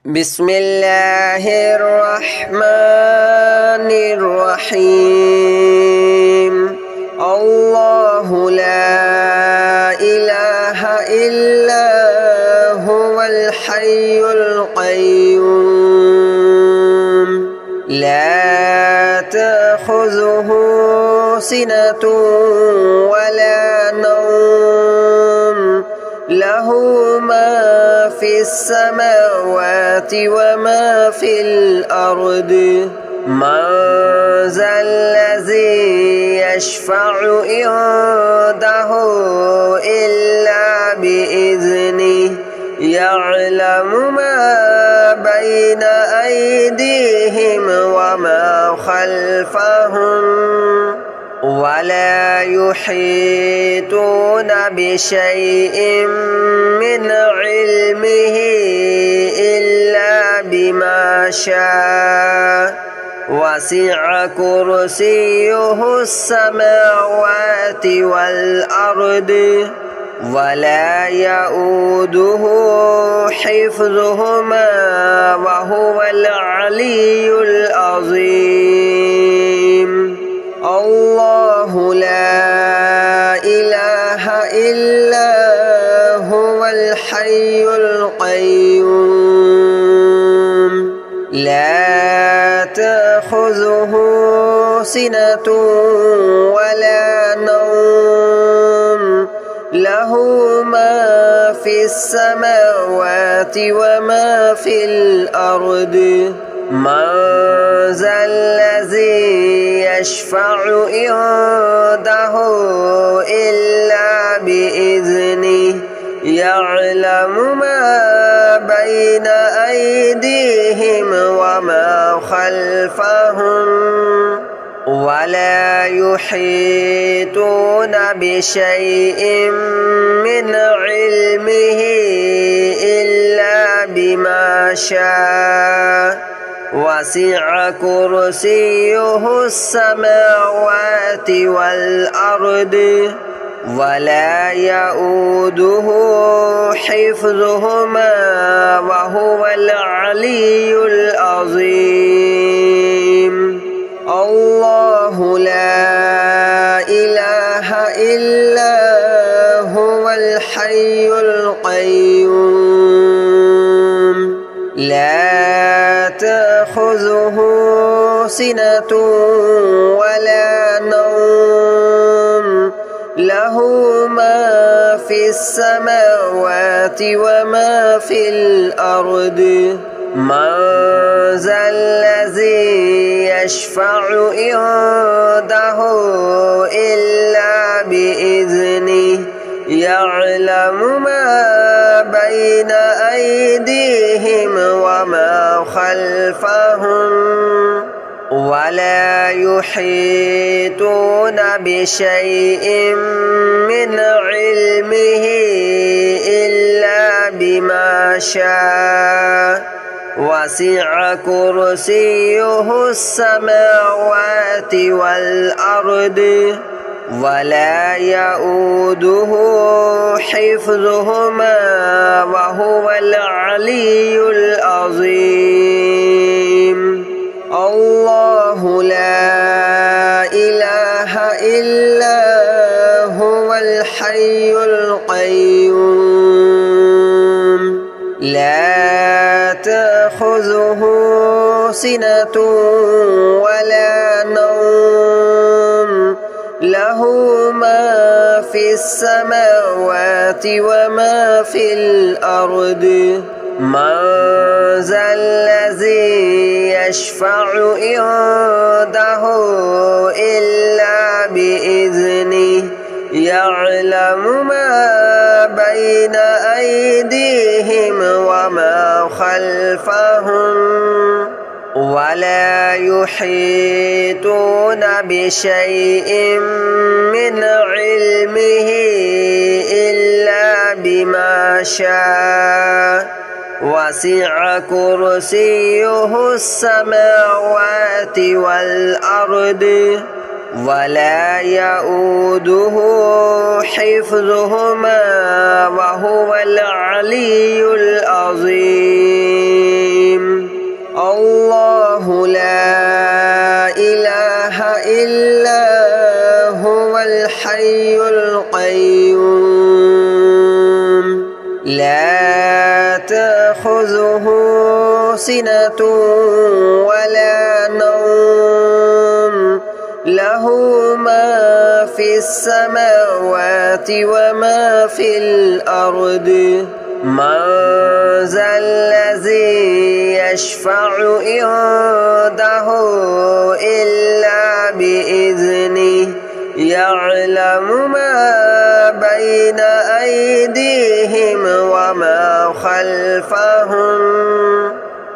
بسم الله الرحمن الرحيم الله لا إله إلا هو الحي القيوم لا تأخذه سنة ولا نوم له ما في السماوات وما في الأرض من ذا الذي يشفع عنده إلا بإذنه يعلم ما بين أيديهم وما خلفهم ولا يحيطون بشيء من علمه إلا بما شاء وسع كرسيه السماوات والأرض ولا يؤوده حفظهما وهو العلي العظيم الله لا إله إلا هو الحي القيوم لا تأخذه سنة ولا نوم له ما في السماوات وما في الأرض من ذا الذي يشفع عنده إلا بإذنه يعلم ما بين أيديهم وما خلفهم ولا يحيطون بشيء من علمه إلا بما شاء وسع كرسيه السماوات والأرض ولا يؤوده حفظهما وهو العلي العظيم الله لا إله إلا هو الحي القيوم لا تأخذه سنة ولا نوم له ما في السماوات وما في الأرض من ذا الذي يشفع عنده إلا بإذنه يعلم ما بين أيديهم وما خلفهم ولا يحيطون بشيء من علمه إلا بما شاء وسع كرسيه السماوات والأرض ولا يؤوده حفظهما وهو العلي العظيم الله لا إله إلا هو الحي القيوم لا تأخذه سنة ولا نوم له ما في السماوات وما في الأرض من ذا الذي يشفع عنده إلا بإذنه يعلم ما بين أيديهم وما خلفهم ولا يحيطون بشيء من علمه إلا بما شاء وسع كرسيه السماوات والأرض ولا يؤوده حفظهما وهو العلي العظيم. تأخذه سنة ولا نوم له ما في السماوات وما في الأرض من ذا الذي يشفع عنده إلا بإذنه يعلم ما بين أيديهم وما خلفهم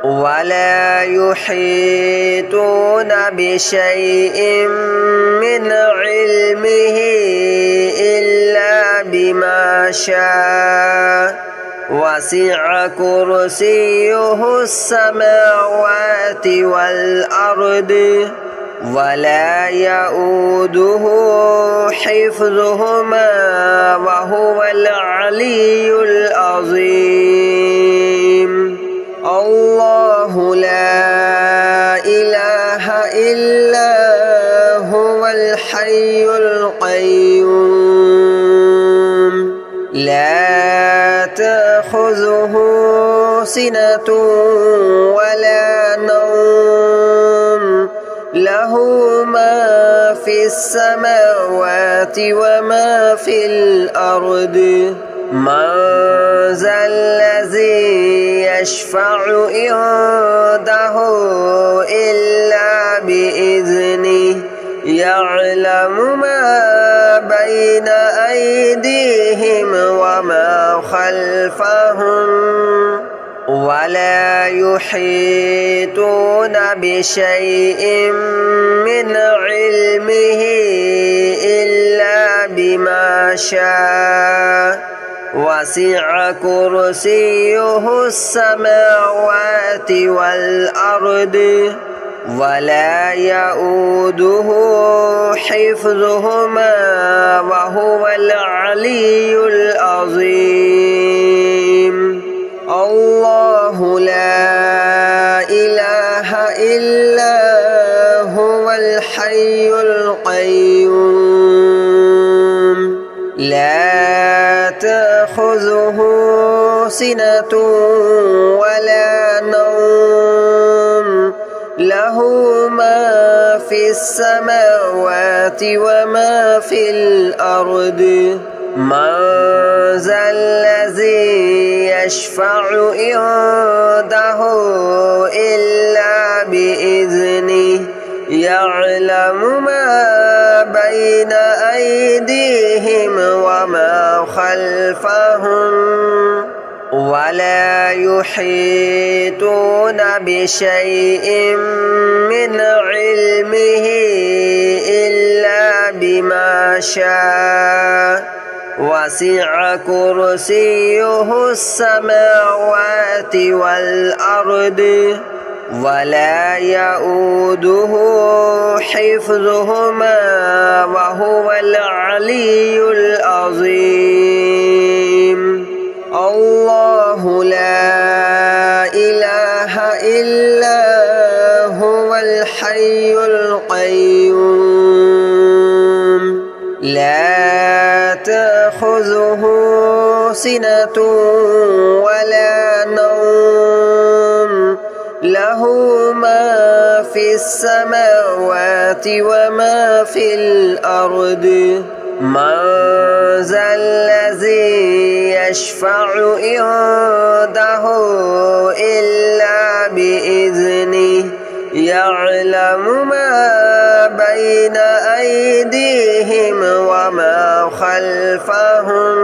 ولا يحيطون بشيء من علمه إلا بما شاء وسع كرسيه السماوات والأرض ولا يؤوده حفظهما وهو العلي العظيم الله لا إله إلا هو الحي القيوم لا تأخذه سنة ولا نوم له ما في السماوات وما في الأرض من ذا الذي يشفع عنده إلا بإذنه يعلم ما بين أيديهم وما خلفهم ولا يحيطون بشيء من علمه إلا بما شاء وسع كرسيه السماوات والأرض ولا يؤوده حفظهما وهو العلي العظيم الله لا إله إلا هو الحي القيوم لا تأخذه سنة ولا نوم له ما في السماوات وما في الأرض من ذا الذي يشفع عنده إلا بإذنه يعلم ما بين أيديهم وما خلفهم ولا يحيطون بشيء من علمه إلا بما شاء وسع كرسيه السماوات والأرض ولا يؤوده حفظهما وهو العلي العظيم الله لا إله إلا هو الحي القيوم لا تأخذه سنة ولا نوم له ما في السماوات وما في الأرض من ذا الذي يشفع عنده إلا بإذنه يعلم ما بين أيديهم وما خلفهم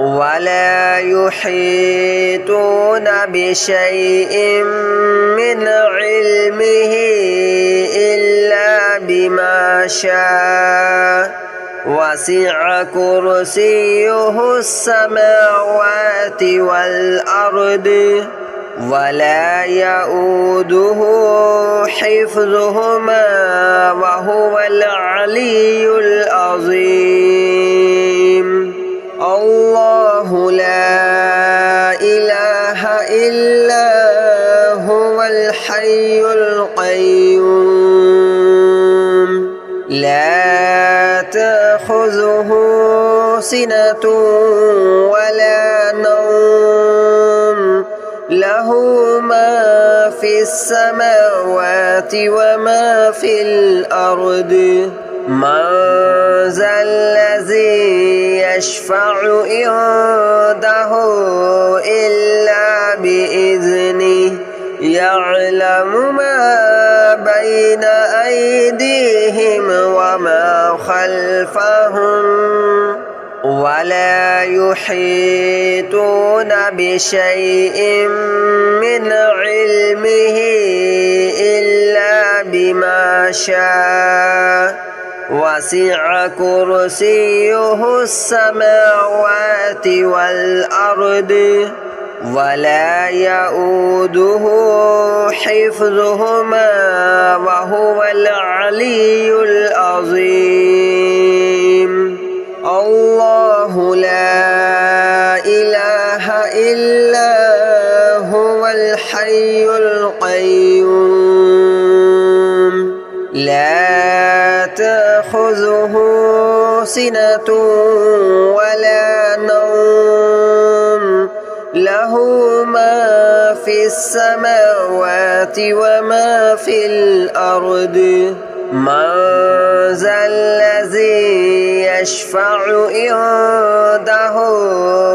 ولا يحيطون بشيء من علمه إلا بما شاء وسع كرسيه السماوات والأرض ولا يؤوده حفظهما وهو العلي العظيم الله لا إله إلا هو الحي القيوم لا تأخذه سنة ولا نوم له له ما في السماوات وما في الأرض من ذا الذي يشفع عنده إلا بإذنه يعلم ما بين أيديهم وما خلفهم ولا يحيطون بشيء من علمه إلا بما شاء وسع كرسيه السماوات والأرض ولا يؤوده حفظهما وهو العلي العظيم الله لا إله إلا هو الحي القيوم لا تأخذه سنة ولا نوم له ما في السماوات وما في الأرض من ذا الذي يشفع عنده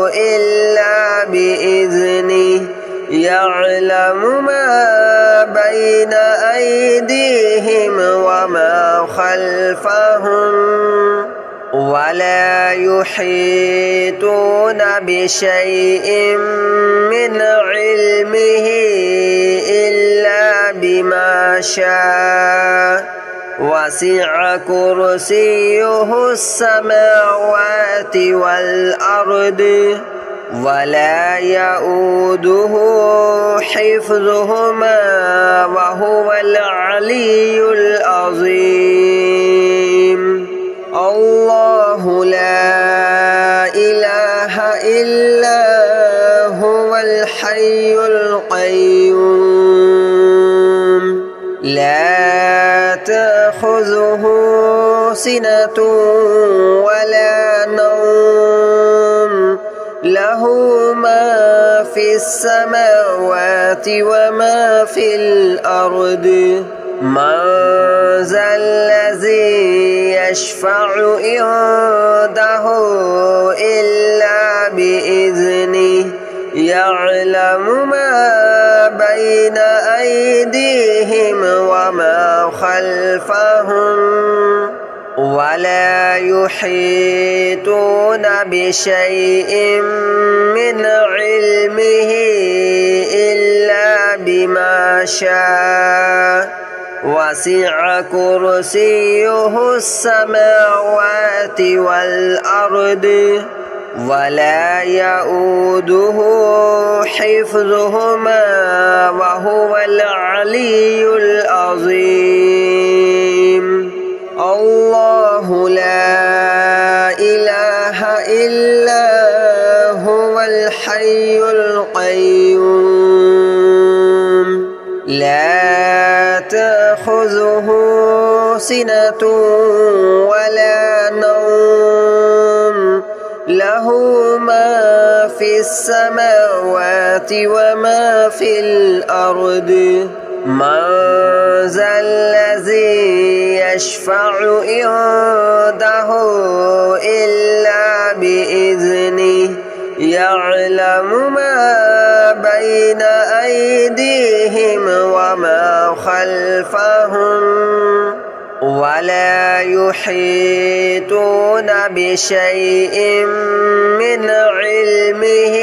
إلا بإذنه يعلم ما بين أيديهم وما خلفهم ولا يحيطون بشيء من علمه إلا بما شاء وسع كرسيه السماوات والأرض ولا يؤوده حفظهما وهو العلي العظيم الله لا إله إلا هو الحي القيوم لا تأخذه سنة ولا نوم له ما في السماوات وما في الأرض من ذا الذي يشفع عنده إلا بإذنه يعلم ما بين أيديهم وما خلفهم ولا يحيطون بشيء من علمه إلا بما شاء وسع كرسيه السماوات والأرض ولا يؤوده حفظهما وهو العلي العظيم الله لا إله إلا هو الحي القيوم لا تأخذه سنة ولا نوم له ما في السماوات وما في الأرض من ذا الذي يشفع عنده إلا بإذنه يعلم ما بين أيديهم وما خلفهم ولا يحيطون بشيء من علمه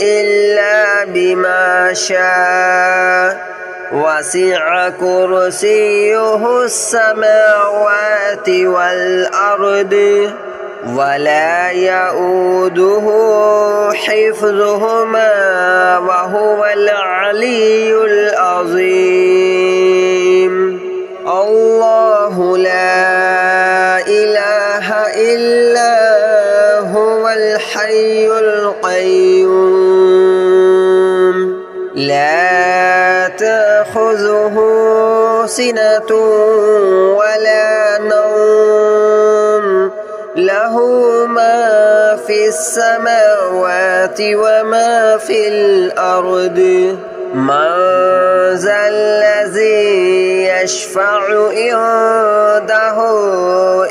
إلا بما شاء وسع كرسيه السماوات والأرض ولا يؤوده حفظهما وهو العلي العظيم الله لا إله إلا هو الحي القيوم لا تأخذه سنة ولا نوم له له ما في السماوات وما في الأرض من ذا الذي يشفع عنده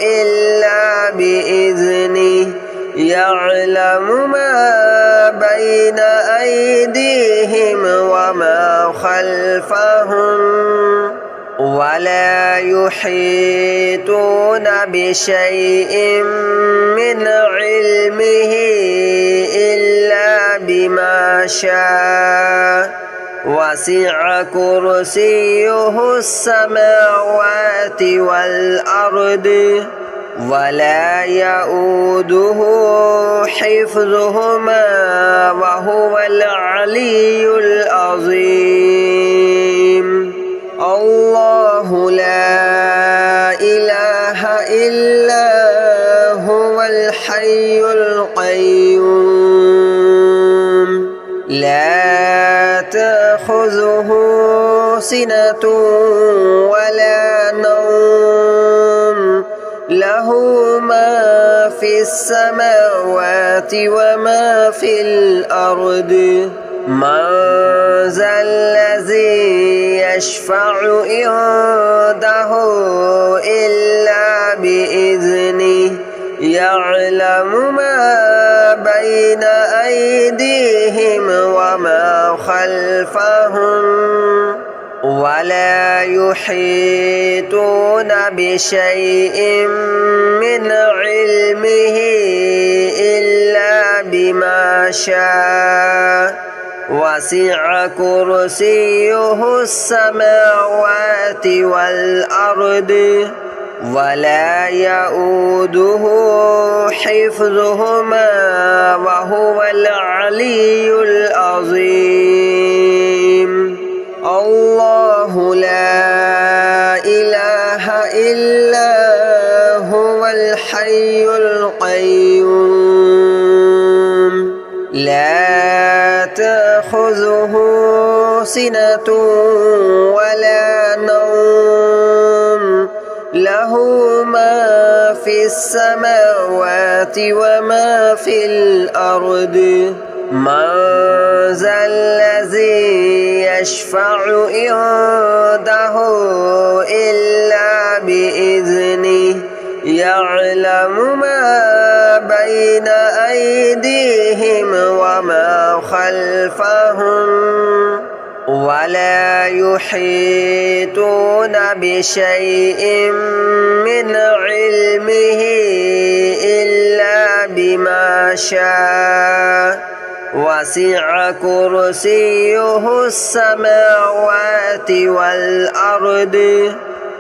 إلا بإذنه يعلم ما بين أيديهم وما خلفهم ولا يحيطون بشيء من علمه إلا بما شاء وسع كرسيه السماوات والأرض ولا يؤوده حفظهما وهو العلي العظيم الله لا إله إلا هو الحي القيوم لا تأخذه سنة ولا نوم له ما في السماوات وما في الأرض من ذا الذي يشفع عنده إلا بإذنه يعلم ما بين أيديهم وما خلفهم ولا يحيطون بشيء من علمه إلا بما شاء وسع كرسيه السماوات والأرض ولا يؤوده حفظهما وهو العلي العظيم الله لا إله إلا هو الحي القيوم لا تأخذه سنة ولا نوم له ما في السماوات وما في الأرض من ذا الذي يشفع عنده إلا بإذنه يعلم ما بين أيديهم وما خلفهم ولا يحيطون بشيء من علمه إلا بما شاء وسع كرسيه السماوات والأرض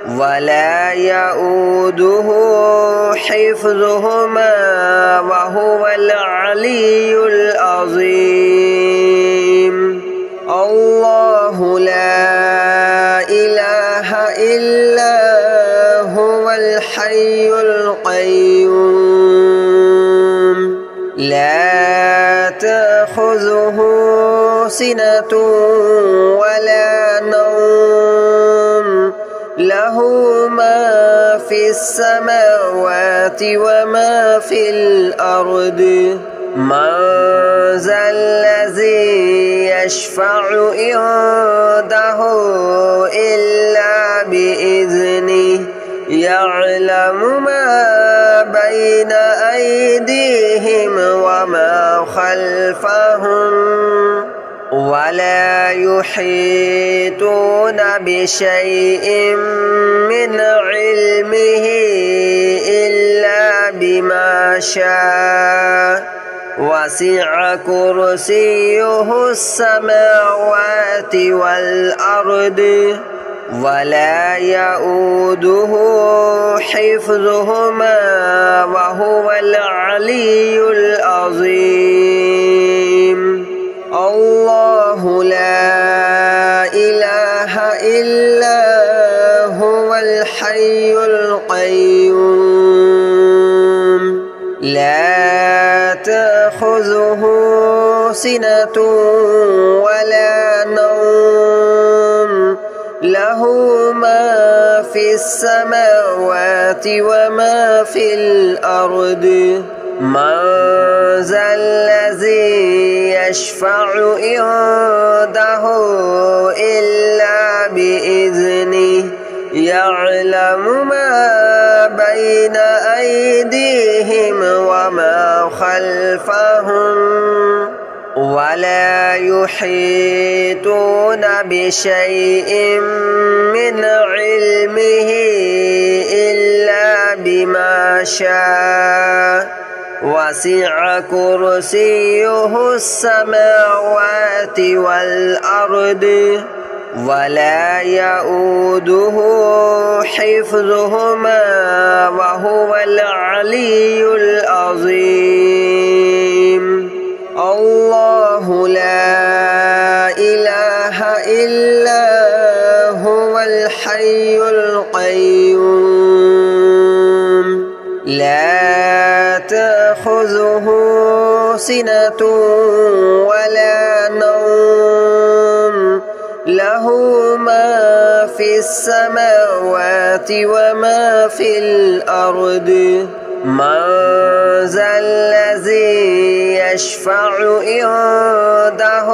ولا يؤوده حفظهما وهو العلي العظيم الله لا إله إلا هو الحي القيوم لا تأخذه سنة ولا نوم له ما في السماوات وما في الأرض من ذا الذي يشفع عنده إلا بإذنه يعلم ما بين أيديهم وما خلفهم ولا يحيطون بشيء من علمه إلا بما شاء وسع كرسيه السماوات والأرض ولا يؤوده حفظهما وهو العلي العظيم الله لا إله إلا هو الحي القيوم لا تأخذه سنة ولا نوم له ما في السماوات وما في الأرض من ذا الذي يشفع عنده إلا بإذنه يعلم ما بين أيديهم وما خلفهم ولا يحيطون بشيء من علمه إلا بما شاء وسع كرسيه السماوات والأرض ولا يؤوده حفظهما وهو العلي العظيم الله لا إله إلا هو الحي القيوم لا تأخذه سنة ولا نوم له ما في السماوات وما في الأرض من ذا الذي يشفع عنده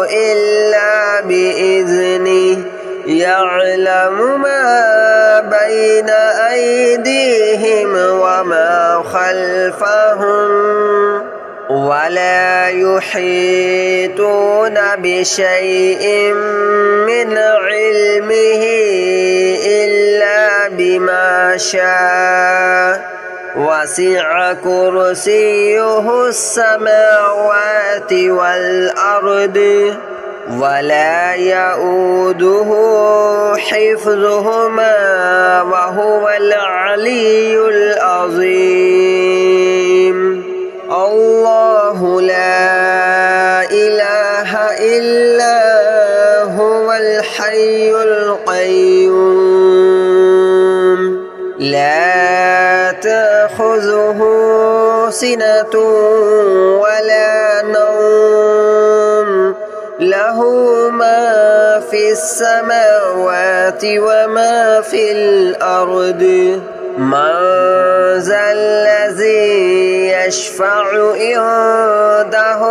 إلا بإذنه يعلم ما بين أيديهم وما خلفهم ولا يحيطون بشيء من علمه إلا بما شاء وسع كرسيه السماوات والأرض ولا يؤوده حفظهما وهو العلي العظيم الله لا إله إلا هو الحي القيوم لا تأخذه سنة ولا نوم له ما في السماوات وما في الأرض من ذا الذي يشفع عنده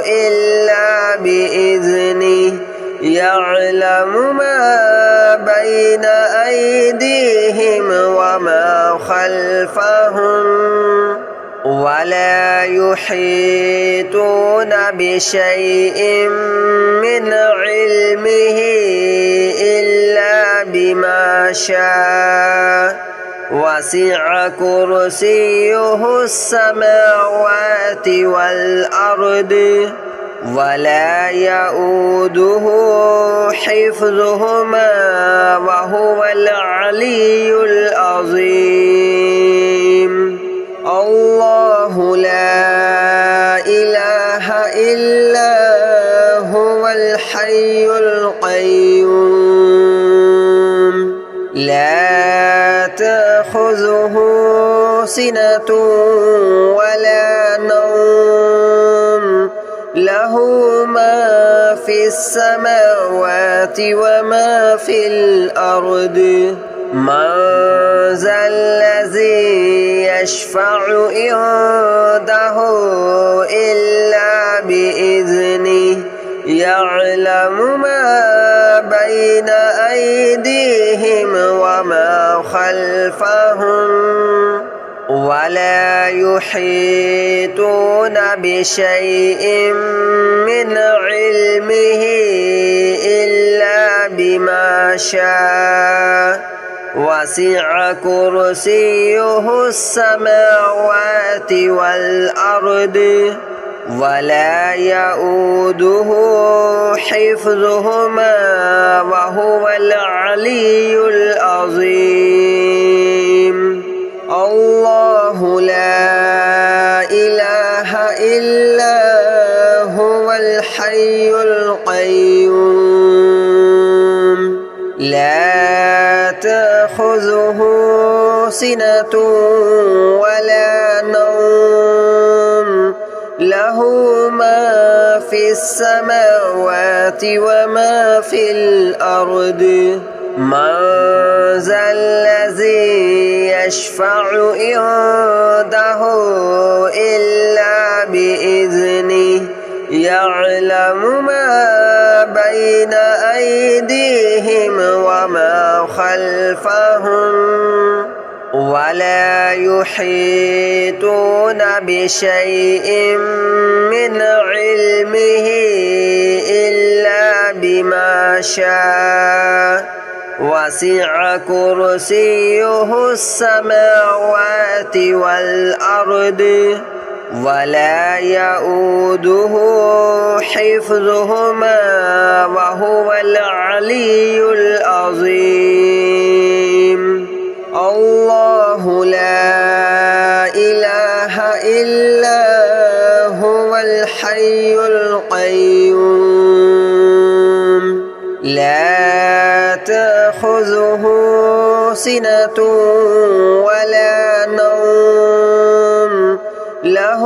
إلا بإذنه يعلم ما بين أيديهم وما خلفهم ولا يحيطون بشيء من علمه إلا بما شاء وسع كرسيه السماوات والأرض ولا يؤوده حفظهما وهو العلي العظيم الله لا إله إلا هو الحي القيوم لا تأخذه سنة ولا نوم له ما في السماوات وما في الأرض من ذا الذي يشفع عنده إلا بإذنه يعلم ما بين أيديهم وما خلفهم ولا يحيطون بشيء من علمه إلا بما شاء وسع كرسيه السماوات والأرض ولا يؤوده حفظهما وهو العلي العظيم الله لا إله إلا هو الحي القيوم لا تأخذه سنة ولا نوم له ما في السماوات وما في الأرض من ذا الذي يشفع عنده إلا بإذنه يعلم ما بين أيديهم وما خلفهم ولا يحيطون بشيء من علمه إلا بما شاء وسع كرسيه السماوات والأرض ولا يؤوده حفظهما وهو العلي العظيم الله لا إله إلا هو الحي القيوم لا تأخذه سنة ولا نوم له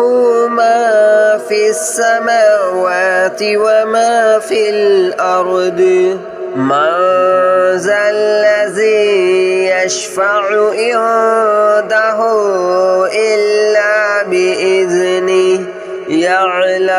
ما في السماوات وما في الأرض من ذا الذي يشفع عنده إلا بإذنه يعلم